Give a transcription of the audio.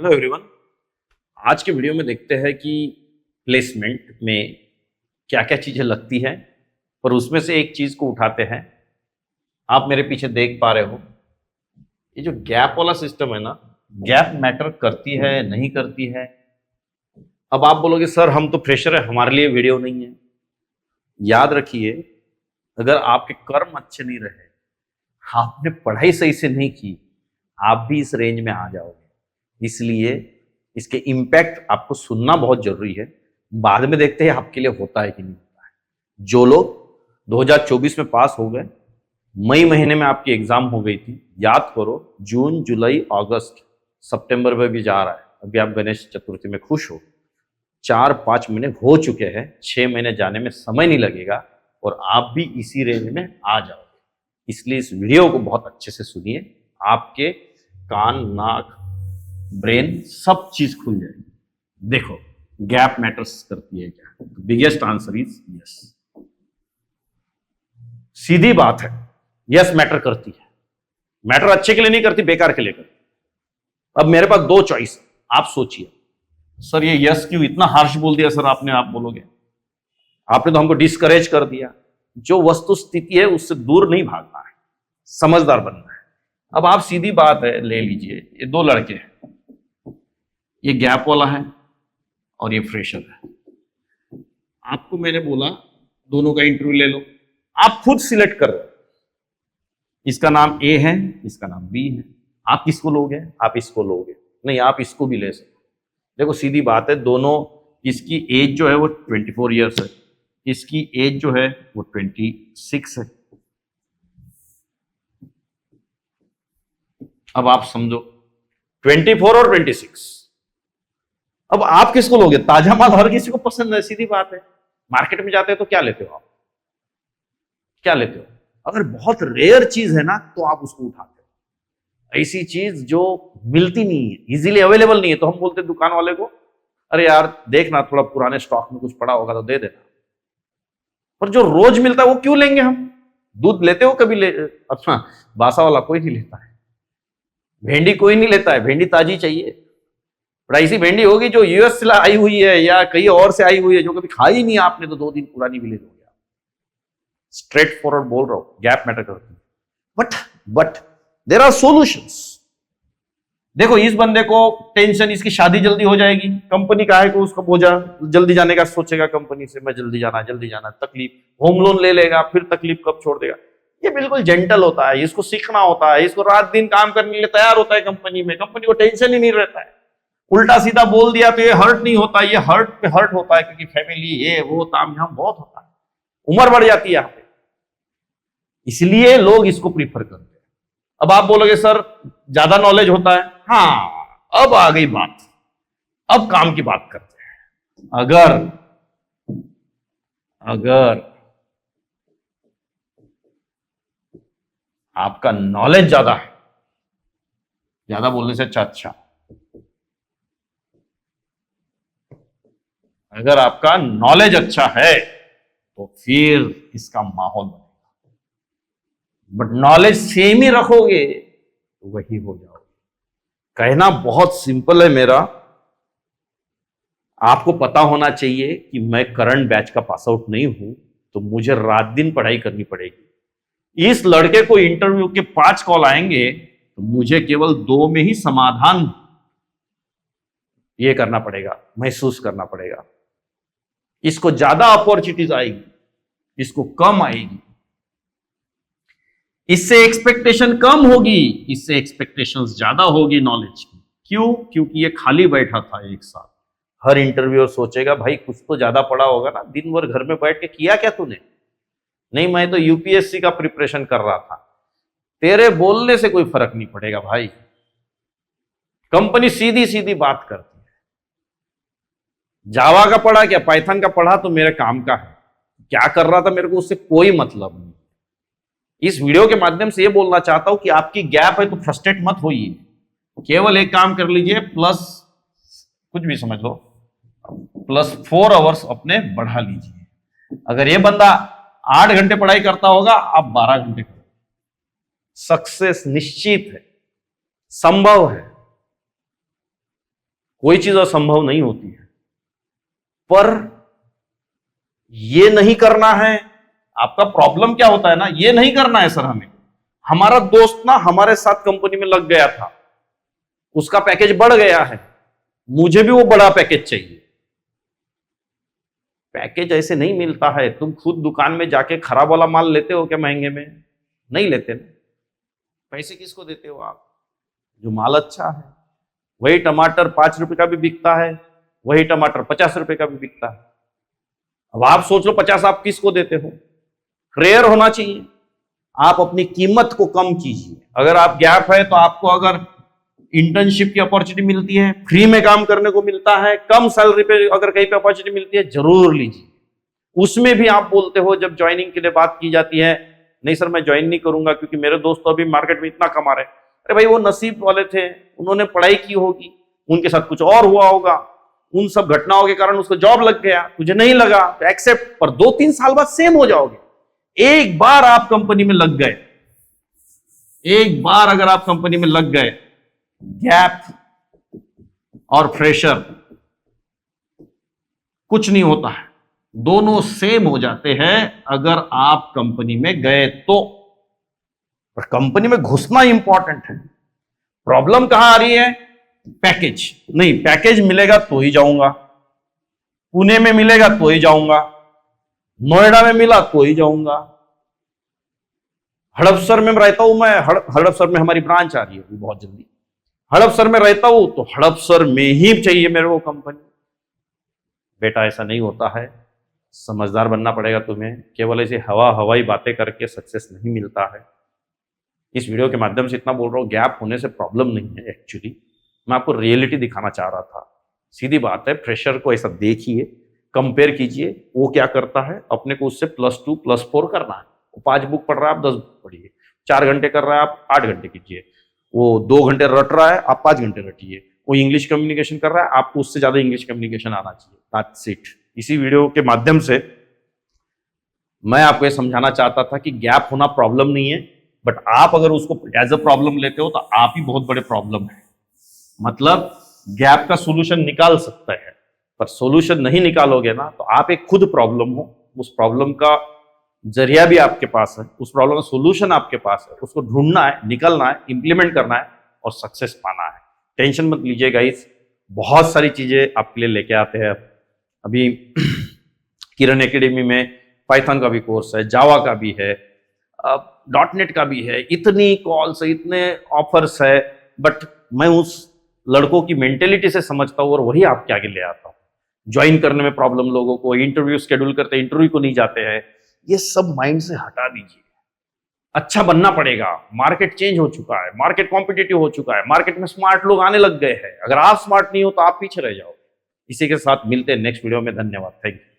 Hello everyone. आज के video में देखते हैं कि प्लेसमेंट में क्या क्या चीज़ें लगती हैं, पर उसमें से एक चीज़ को उठाते हैं। आप मेरे पीछे देख पा रहे हो, ये जो गैप वाला सिस्टम है ना, गैप मैटर करती है नहीं करती है। अब आप बोलोगे सर हम तो फ्रेशर है, हमारे लिए वीडियो नहीं है। याद रखिए, अगर आपके कर्म अच्छे नहीं रहे, आपने पढ़ाई सही से नहीं की, आप भी इस रेंज में आ जाओगे। इसलिए इसके इम्पैक्ट आपको सुनना बहुत जरूरी है। बाद में देखते हैं आपके लिए होता है कि नहीं होता है। जो लोग 2024 में पास हो गए, मई महीने में आपकी एग्जाम हो गई थी, याद करो जून जुलाई अगस्त सितंबर में भी जा रहा है। अभी आप गणेश चतुर्थी में खुश हो, 4-5 महीने हो चुके हैं, 6 महीने जाने में समय नहीं लगेगा और आप भी इसी रेंज में आ जाओगे। इसलिए इस वीडियो को बहुत अच्छे से सुनिए, आपके कान नाक ब्रेन सब चीज खुल जाएगी। देखो गैप मैटर्स करती है क्या? Biggest answer is yes. सीधी बात है, यस मैटर करती है। मैटर अच्छे के लिए नहीं करती, बेकार के लिए करती। अब मेरे पास दो चॉइस, आप सोचिए। सर ये यस क्यों इतना हार्श बोल दिया सर आपने? आप बोलोगे आपने तो हमको डिस्करेज कर दिया। जो वस्तु स्थिति है उससे दूर नहीं भागना है, समझदार बनना है। अब आप सीधी बात है ले लीजिए, ये दो लड़के हैं, ये गैप वाला है और ये फ्रेशर है। आपको मैंने बोला दोनों का इंटरव्यू ले लो, आप खुद सिलेक्ट कर रहे हो। इसका नाम ए है, इसका नाम बी है। आप किसको लोगे? आप इसको लोगे? नहीं, आप इसको भी ले सकते। देखो सीधी बात है, दोनों, इसकी एज जो है वो 24 ईयर्स है, इसकी एज जो है वो 26 है। अब आप समझो 24 और 26। अब आप किसको लोगे? ताजा माल हर किसी को पसंद है, सीधी बात है। मार्केट में जाते हो तो क्या लेते हो? आप क्या लेते हो? अगर बहुत रेयर चीज है ना तो आप उसको उठाते हो। ऐसी चीज जो मिलती नहीं है, इजीली अवेलेबल नहीं है, तो हम बोलते हैं दुकान वाले को, अरे यार देखना थोड़ा पुराने स्टॉक में कुछ पड़ा होगा तो दे देना। पर जो रोज मिलता है वो क्यों लेंगे हम? दूध लेते हो कभी? अपना बासा वाला कोई नहीं लेता है। भेंडी कोई नहीं लेता है, भेंडी ताजी चाहिए। पर ऐसी भेंडी होगी जो यूएस से आई हुई है या कहीं और से आई हुई है, जो कभी खाई नहीं आपने, तो 2 दिन पुरानी भी ले लोगे। स्ट्रेट फॉरवर्ड बोल रहा हूं, गैप मैटर करती है। But there are solutions. देखो इस बंदे को टेंशन, इसकी शादी जल्दी हो जाएगी, कंपनी का है को उसका बोझा, जल्दी जाने का सोचेगा कंपनी से, मैं जल्दी जाना, तकलीफ, होम लोन ले लेगा, फिर तकलीफ कब छोड़ देगा। ये बिल्कुल जेंटल होता है, इसको सीखना होता है, इसको रात दिन काम करने के लिए तैयार होता है कंपनी में, कंपनी को टेंशन ही नहीं रहता है। उल्टा सीधा बोल दिया तो ये हर्ट नहीं होता, ये हर्ट पे हर्ट होता है, क्योंकि फैमिली ये वो तामझाम बहुत होता है, उम्र बढ़ जाती है यहाँ पे। इसलिए लोग इसको प्रीफर करते हैं। अब आप बोलोगे सर ज्यादा नॉलेज होता है। हाँ, अब आ गई बात, अब काम की बात करते हैं। अगर आपका नॉलेज ज्यादा है, ज्यादा बोलने से अच्छा, अगर आपका नॉलेज अच्छा है तो फिर इसका माहौल बनेगा। बट नॉलेज सेम ही रखोगे तो वही हो जाओगे। कहना बहुत सिंपल है मेरा, आपको पता होना चाहिए कि मैं करंट बैच का पास आउट नहीं हूं, तो मुझे रात दिन पढ़ाई करनी पड़ेगी। इस लड़के को इंटरव्यू के 5 कॉल आएंगे तो मुझे केवल 2 में ही समाधान ये करना पड़ेगा, महसूस करना पड़ेगा। इसको ज्यादा अपॉर्चुनिटीज आएगी, इसको कम आएगी। इससे एक्सपेक्टेशन कम होगी, इससे एक्सपेक्टेशंस ज्यादा होगी नॉलेज की। क्यों? क्योंकि ये खाली बैठा था 1 साल। हर इंटरव्यूअर सोचेगा भाई कुछ तो ज्यादा पढ़ा होगा ना, दिन भर घर में बैठ के किया क्या तूने? नहीं, मैं तो यूपीएससी का प्रिपरेशन कर रहा था। तेरे बोलने से कोई फर्क नहीं पड़ेगा भाई। कंपनी सीधी सीधी बात करती है। जावा का पढ़ा क्या, पाइथन का पढ़ा तो मेरे काम का है, क्या कर रहा था मेरे को उससे कोई मतलब नहीं। इस वीडियो के माध्यम से ये बोलना चाहता हूं कि आपकी गैप है तो फ्रस्ट्रेट मत होइए, केवल एक काम कर लीजिए, प्लस कुछ भी समझ लो, +4 आवर्स अपने बढ़ा लीजिए। अगर ये बंदा 8 घंटे पढ़ाई करता होगा, आप 12 घंटे करो, सक्सेस निश्चित है, संभव है। कोई चीज असंभव नहीं होती है, पर ये नहीं करना है। आपका प्रॉब्लम क्या होता है ना, ये नहीं करना है सर हमें। हमारा दोस्त ना हमारे साथ कंपनी में लग गया था, उसका पैकेज बढ़ गया है, मुझे भी वो बड़ा पैकेज चाहिए। पैकेज ऐसे नहीं मिलता है। तुम खुद दुकान में जाके खराब वाला माल लेते हो क्या महंगे में? नहीं लेते ना। पैसे किसको देते हो आप? जो माल अच्छा है। वही टमाटर 5 रुपए का भी बिकता है, वही टमाटर 50 रुपए का भी बिकता है। अब आप सोच लो 50 आप किसको देते हो? फेयर होना चाहिए। आप अपनी कीमत को कम कीजिए। अगर आप गैप है तो आपको अगर इंटर्नशिप की अपॉर्चुनिटी मिलती है, फ्री में काम करने को मिलता है, कम सैलरी पे अगर कहीं पे अपॉर्चुनिटी मिलती है, जरूर लीजिए। उसमें भी आप बोलते हो जब ज्वाइनिंग के लिए बात की जाती है, नहीं सर मैं ज्वाइन नहीं करूंगा क्योंकि मेरे दोस्त तो अभी मार्केट में इतना कमा रहे हैं। अरे भाई वो नसीब वाले थे, उन्होंने पढ़ाई की होगी, उनके साथ कुछ और हुआ होगा, उन सब घटनाओं के कारण उसको जॉब लग गया, तुझे नहीं लगा तो एक्सेप्ट, पर 2-3 साल बाद सेम हो जाओगे। एक बार आप कंपनी में लग गए, एक बार अगर आप कंपनी में लग गए, गैप और फ्रेशर कुछ नहीं होता है, दोनों सेम हो जाते हैं अगर आप कंपनी में गए तो। पर कंपनी में घुसना इंपॉर्टेंट है। प्रॉब्लम कहां आ रही है? पैकेज नहीं, पैकेज मिलेगा तो ही जाऊंगा, पुणे में मिलेगा तो ही जाऊंगा, नोएडा में मिला तो ही जाऊंगा। हड़पसर में रहता हूं मैं, हड़पसर में हमारी ब्रांच आ रही है अभी बहुत जल्दी, हड़पसर में रहता हूं तो हड़पसर में ही चाहिए मेरे को कंपनी। बेटा ऐसा नहीं होता है, समझदार बनना पड़ेगा तुम्हें। केवल ऐसे हवाई बातें करके सक्सेस नहीं मिलता है। इस वीडियो के माध्यम से इतना बोल रहा हूं, गैप होने से प्रॉब्लम नहीं है। एक्चुअली मैं आपको रियलिटी दिखाना चाह रहा था। सीधी बात है, फ्रेशर को ऐसा देखिए, कंपेयर कीजिए वो क्या करता है, अपने को उससे +2 +4 करना है। वो 5 बुक पढ़ रहा है, आप 10 बुक पढ़िए। 4 घंटे कर रहा है, आप 8 घंटे कीजिए। वो 2 घंटे रट रहा है, आप 5 घंटे रटिए। वो इंग्लिश कम्युनिकेशन कर रहा है, आपको उससे ज्यादा इंग्लिश कम्युनिकेशन आना चाहिए। That's it. इसी वीडियो के माध्यम से मैं आपको ये समझाना चाहता था कि गैप होना प्रॉब्लम नहीं है, बट आप अगर उसको एज अ प्रॉब्लम लेते हो तो आप ही बहुत बड़े प्रॉब्लम है। मतलब गैप का सोल्यूशन निकाल सकता है, पर सोल्यूशन नहीं निकालोगे ना तो आप एक खुद प्रॉब्लम हो। उस प्रॉब्लम का जरिया भी आपके पास है, उस प्रॉब्लम का सोल्यूशन आपके पास है। उसको ढूंढना है, निकलना है, इंप्लीमेंट करना है और सक्सेस पाना है। टेंशन मत लीजिए गाइस, बहुत सारी चीजें आपके लिए लेके आते हैं। अभी किरण एकेडमी में पाइथन का भी कोर्स है, जावा का भी है, .NET का भी है। इतनी कॉल्स है, इतने ऑफर्स है, बट मैं उस लड़कों की मेंटेलिटी से समझता हूँ और वही आपके आगे ले आता हूँ। ज्वाइन करने में प्रॉब्लम लोगों को, इंटरव्यू शेड्यूल करते इंटरव्यू को नहीं जाते हैं, ये सब माइंड से हटा दीजिए। अच्छा बनना पड़ेगा। मार्केट चेंज हो चुका है, मार्केट कॉम्पिटिटिव हो चुका है, मार्केट में स्मार्ट लोग आने लग गए हैं। अगर आप स्मार्ट नहीं हो तो आप पीछे रह जाओ। इसी के साथ मिलते हैं नेक्स्ट वीडियो में। धन्यवाद, थैंक यू।